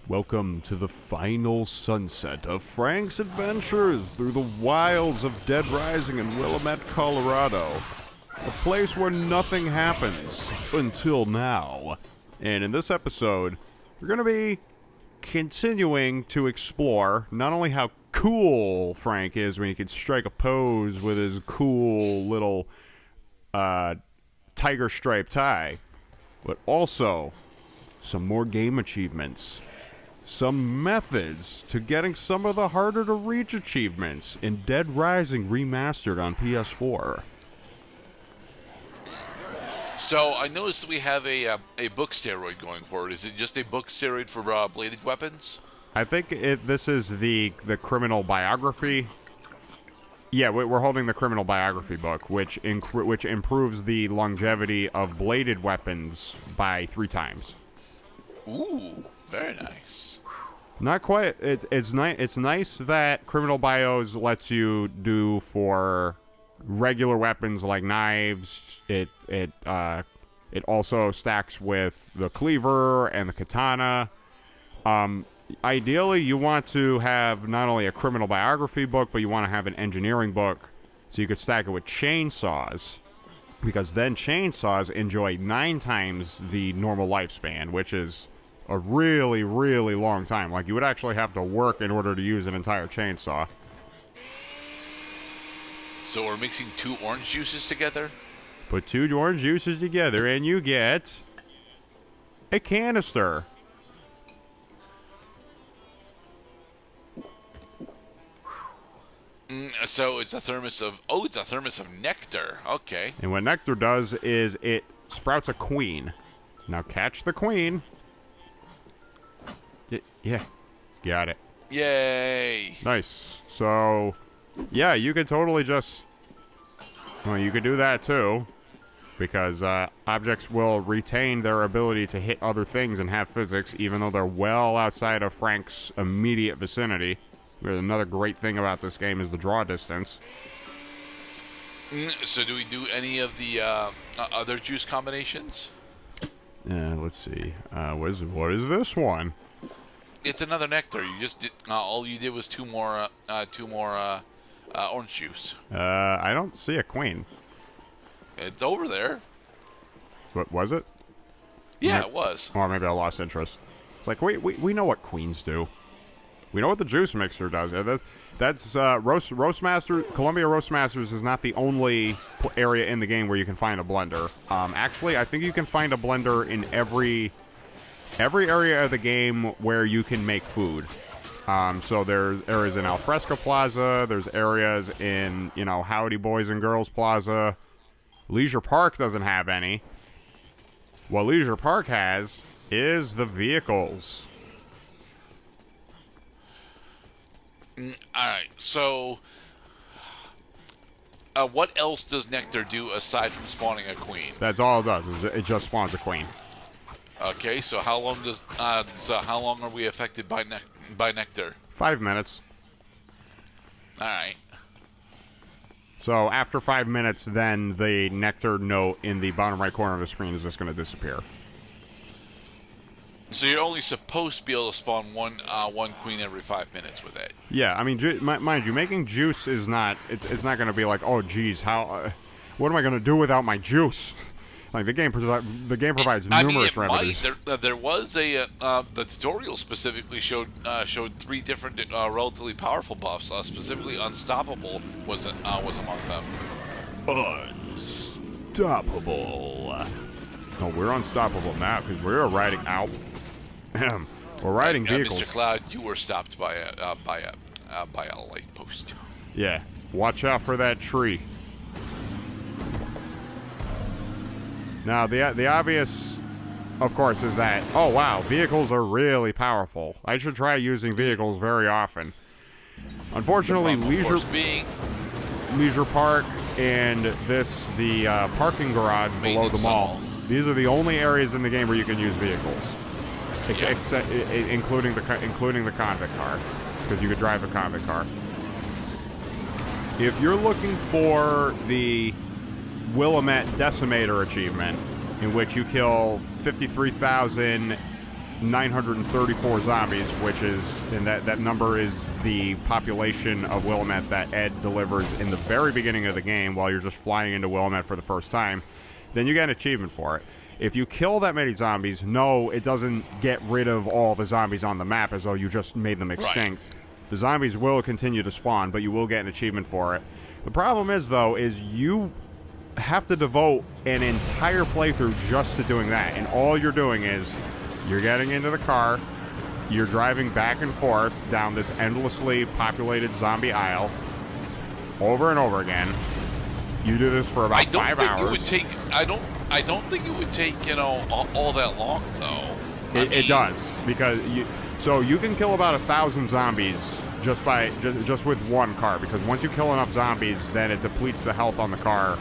Welcome to the final sunset of Frank's adventures through the wilds of Dead Rising in Willamette, Colorado. A place where nothing happens until now. And in this episode, we're going to be continuing to explore not only how cool Frank is when he can strike a pose with his cool little tiger stripe tie, but also some more game achievements. Some methods to getting some of the harder to reach achievements in Dead Rising Remastered on PS4. So I noticed we have a book steroid going forward. Is it just a book steroid for bladed weapons? I think this is the criminal biography. Yeah, we're holding the criminal biography book, which improves the longevity of bladed weapons by 3 times. Ooh, very nice. Not quite. It's nice that criminal bios lets you do for regular weapons like knives. It also stacks with the cleaver and the katana. Ideally, you want to have not only a criminal biography book, but you want to have an engineering book, so you could stack it with chainsaws, because then chainsaws enjoy 9 times the normal lifespan, which is a really, really long time. Like, you would actually have to work in order to use an entire chainsaw. So we're mixing 2 orange juices together? Put 2 orange juices together and you get a canister. So it's a thermos of... Oh, it's a thermos of nectar. Okay. And what nectar does is it sprouts a queen. Now catch the queen. Yeah, got it. Yay! Nice. So, yeah, you could totally just... Well, you could do that too, because objects will retain their ability to hit other things and have physics, even though they're well outside of Frank's immediate vicinity. Another great thing about this game is the draw distance. So do we do any of the other juice combinations? Let's see. What is this one? It's another nectar. You just did, all you did was 2 more orange juice. I don't see a queen. It's over there. What was it? Yeah, it was. Or maybe I lost interest. It's like we know what queens do. We know what the juice mixer does. That's Roastmaster. Columbia Roastmasters is not the only area in the game where you can find a blender. Actually, I think you can find a blender in every area of the game where you can make food. So there's areas in Alfresco Plaza. There's areas in, Howdy Boys and Girls Plaza. Leisure Park doesn't have any. What Leisure Park has is the vehicles. Alright, so what else does nectar do aside from spawning a queen? That's all it does. It just spawns a queen. Okay, so how long are we affected by nectar? 5 minutes. Alright. So after 5 minutes, then the nectar note in the bottom right corner of the screen is just going to disappear. So you're only supposed to be able to spawn one queen every 5 minutes with it. Yeah, I mean, mind you, making juice is not... It's not going to be like, oh, geez, how... what am I going to do without my juice? Like, the game provides numerous remedies. There was the tutorial specifically showed 3 different relatively powerful buffs. Specifically, Unstoppable was among them. Unstoppable. Oh, we're unstoppable now because we're riding out. We're riding vehicles. Mr. Cloud, you were stopped by a light post. Yeah, watch out for that tree. Now, the obvious, of course, is that, oh, wow, vehicles are really powerful. I should try using vehicles very often. Unfortunately, Leisure Park and the parking garage below the mall, these are the only areas in the game where you can use vehicles. Including the convict car, because you could drive a convict car. If you're looking for the Willamette Decimator achievement, in which you kill 53,000 934 zombies, which is, and that number is the population of Willamette that Ed delivers in the very beginning of the game while you're just flying into Willamette for the first time, then you get an achievement for it. If you kill that many zombies, no, it doesn't get rid of all the zombies on the map as though you just made them extinct. Right. The zombies will continue to spawn, but you will get an achievement for it. The problem is, though, is you have to devote an entire playthrough just to doing that, and all you're doing is you're getting into the car, you're driving back and forth down this endlessly populated zombie aisle over and over again. You do this for about 5 hours. I don't think it would take, you know, all that long, though. It does, because you can kill about 1,000 zombies just with one car, because once you kill enough zombies, then it depletes the health on the car.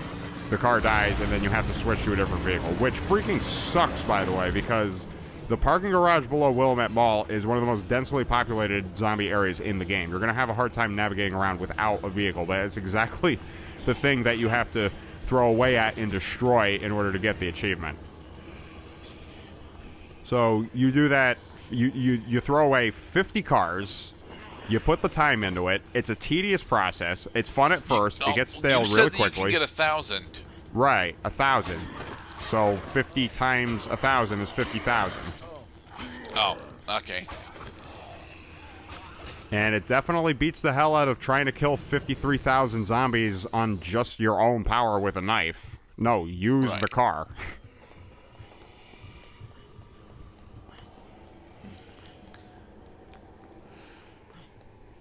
The car dies, and then you have to switch to a different vehicle, which freaking sucks, by the way, because the parking garage below Willamette Mall is one of the most densely populated zombie areas in the game. You're going to have a hard time navigating around without a vehicle, but it's exactly the thing that you have to throw away at and destroy in order to get the achievement. So you do that, you throw away 50 cars, you put the time into it, it's a tedious process, it's fun at first, it gets stale really quickly. You can get 1,000. Right, 1,000. So 50 times 1,000 is 50,000. Oh, okay. And it definitely beats the hell out of trying to kill 53,000 zombies on just your own power with a knife. No, use the car.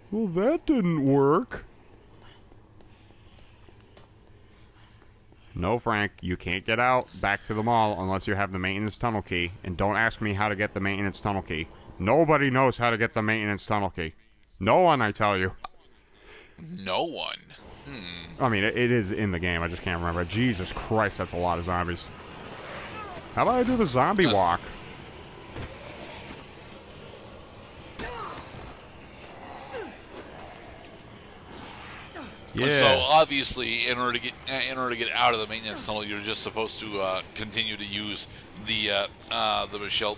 Well, that didn't work. No, Frank, you can't get out back to the mall unless you have the maintenance tunnel key. And don't ask me how to get the maintenance tunnel key. Nobody knows how to get the maintenance tunnel key. No one, I tell you. No one? I mean, it is in the game. I just can't remember. Jesus Christ, that's a lot of zombies. How about I do the zombie walk? Yeah. So obviously, in order to get out of the maintenance tunnel, you're just supposed to continue to use the Michelle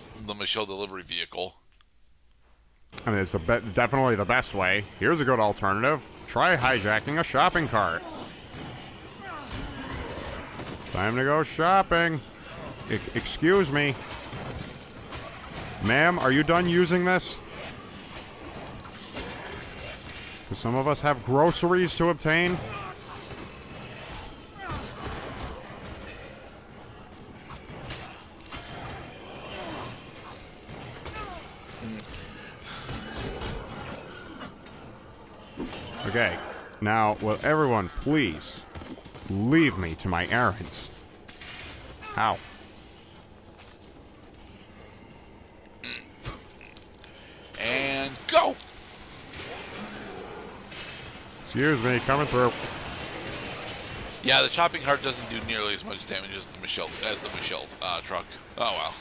delivery vehicle. I mean, it's definitely the best way. Here's a good alternative. Try hijacking a shopping cart. Time to go shopping. Excuse me. Ma'am, are you done using this? Because some of us have groceries to obtain. Okay, now, will everyone please leave me to my errands? Ow. And go! Excuse me, coming through. Yeah, the shopping cart doesn't do nearly as much damage as the Michelle truck. Oh, well.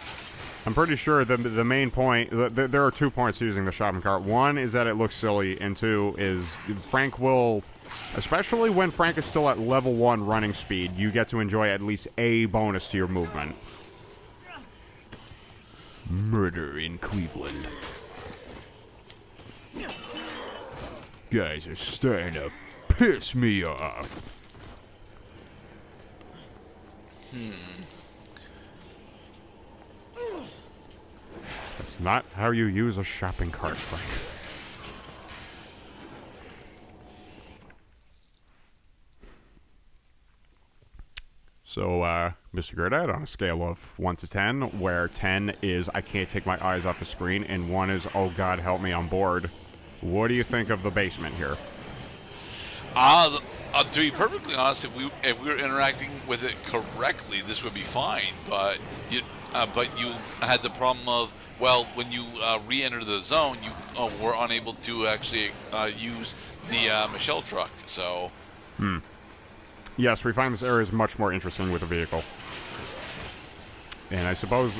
I'm pretty sure the main point, there are 2 points to using the shopping cart. One is that it looks silly, and 2 is Frank will, especially when Frank is still at level 1 running speed, you get to enjoy at least a bonus to your movement. Murder in Cleveland. Guys are starting to piss me off. That's not how you use a shopping cart, Frank. So, Mr. Gerdad, on a scale of 1 to 10, where 10 is I can't take my eyes off the screen, and 1 is, oh God, help me, I'm bored. What do you think of the basement here? To be perfectly honest, if we were interacting with it correctly, this would be fine. But you had the problem of, well, when you re-enter the zone, you were unable to actually use the Michelle truck. So. Yes, we find this area is much more interesting with a vehicle. And I suppose,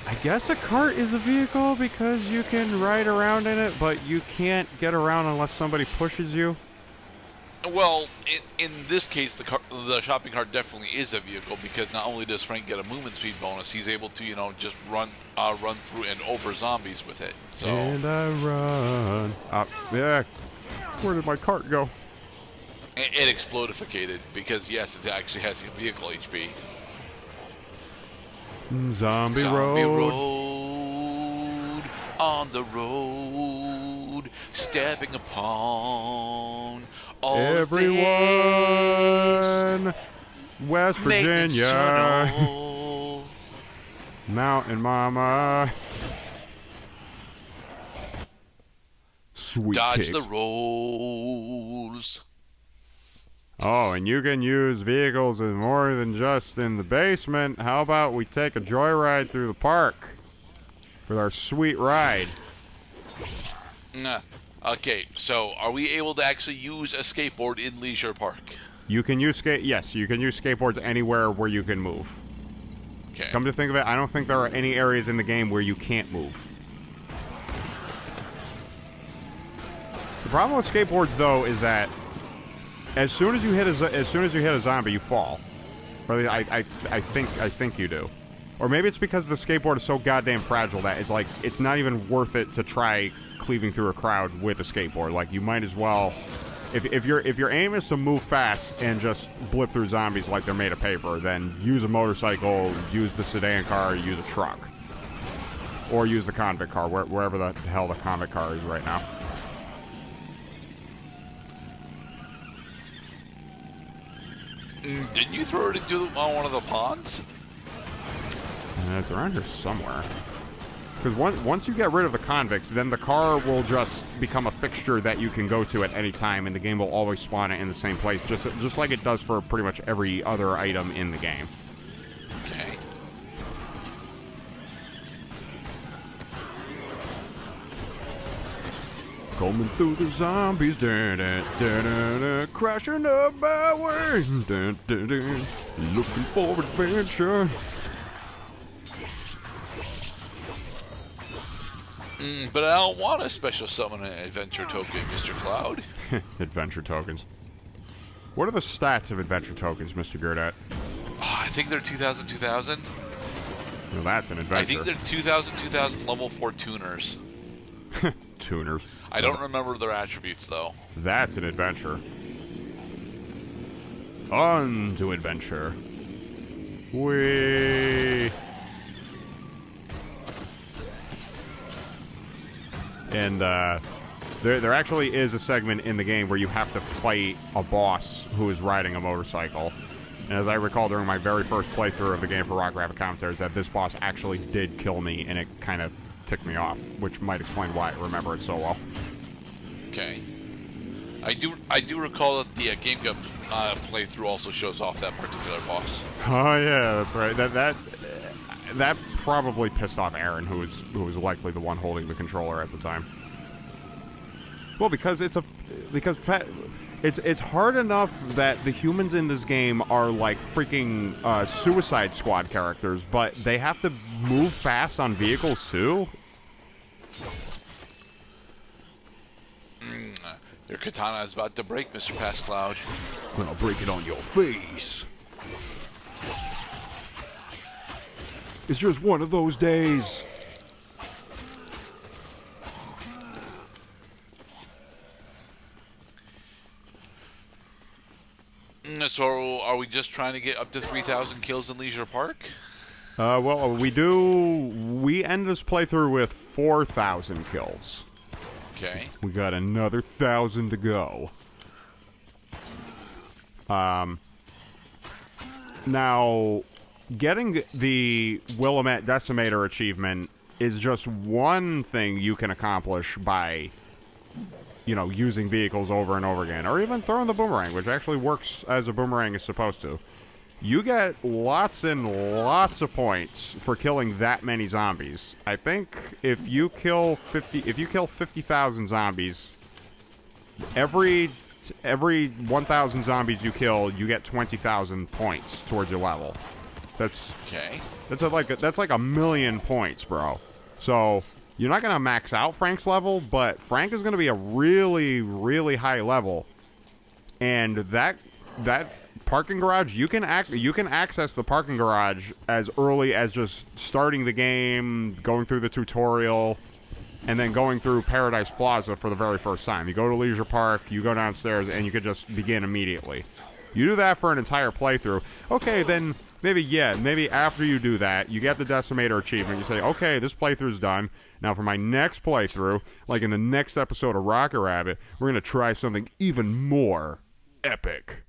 I guess a cart is a vehicle because you can ride around in it, but you can't get around unless somebody pushes you. Well, in this case, the shopping cart definitely is a vehicle because not only does Frank get a movement speed bonus, he's able to just run through and over zombies with it. So And I run. Yeah. Where did my cart go? it explodificated because yes, it actually has vehicle HP. Zombie Zombie road. road on the road, stepping upon all Everyone. West Maintenance Virginia. tunnel. Mountain Mama. Sweet Dodge kicks. the rolls. Oh, and you can use vehicles in more than just in the basement. How about we take a joyride through the park with our sweet ride? Nah. Okay, so are we able to actually use a skateboard in Leisure Park? You can use yes, you can use skateboards anywhere where you can move. Okay. Come to think of it, I don't think there are any areas in the game where you can't move. The problem with skateboards, though, is that as soon as you hit a zombie, you fall. Or I think you do. Or maybe it's because the skateboard is so goddamn fragile that it's not even worth it to try cleaving through a crowd with a skateboard. Like, you might as well, if your aim is to move fast and just blip through zombies like they're made of paper, then use a motorcycle, use the sedan car, use a truck, or use the convict car, wherever the hell the convict car is right now. Didn't you throw it into one of the ponds? It's around here somewhere. Because once you get rid of the convicts, then the car will just become a fixture that you can go to at any time, and the game will always spawn it in the same place, just like it does for pretty much every other item in the game. Okay. Coming through the zombies, crashing up my way, looking for adventure. But I don't want a special summon adventure token, Mr. Cloud. Adventure tokens. What are the stats of adventure tokens, Mr. Gerdat? Oh, I think they're 2,000, 2,000. Well, that's an adventure. I think they're 2,000, 2,000 level 4 tuners. Tuners. I don't remember their attributes, though. That's an adventure. On to adventure. Whee! And there actually is a segment in the game where you have to fight a boss who is riding a motorcycle. And as I recall during my very first playthrough of the game for Rock Rabbit Commentaries, that this boss actually did kill me, and it kind of ticked me off, which might explain why I remember it so well. Okay. I do recall that the Game Grumps playthrough also shows off that particular boss. Oh yeah, that's right. That probably pissed off Aaron, who was likely the one holding the controller at the time. Well, because it's hard enough that the humans in this game are like freaking Suicide Squad characters, but they have to move fast on vehicles too. Your katana is about to break, Mr. Passcloud. I'm gonna break it on your face. It's just one of those days. So, are we just trying to get up to 3,000 kills in Leisure Park? Well, we end this playthrough with 4,000 kills. Okay. We got another 1,000 to go. Now, getting the Willamette Decimator achievement is just one thing you can accomplish by, using vehicles over and over again, or even throwing the boomerang, which actually works as a boomerang is supposed to. You get lots and lots of points for killing that many zombies. I think if you kill 50,000 zombies, every 1,000 zombies you kill, you get 20,000 points towards your level. That's like a million points, bro. So you're not gonna max out Frank's level, but Frank is gonna be a really, really high level and that parking garage, you can access the parking garage as early as just starting the game, going through the tutorial, and then going through Paradise Plaza for the very first time. You go to Leisure Park, you go downstairs, and you can just begin immediately. You do that for an entire playthrough. Okay, then maybe after you do that, you get the Decimator achievement. You say, okay, this playthrough's done. Now for my next playthrough, like in the next episode of Rocket Rabbit, we're going to try something even more epic.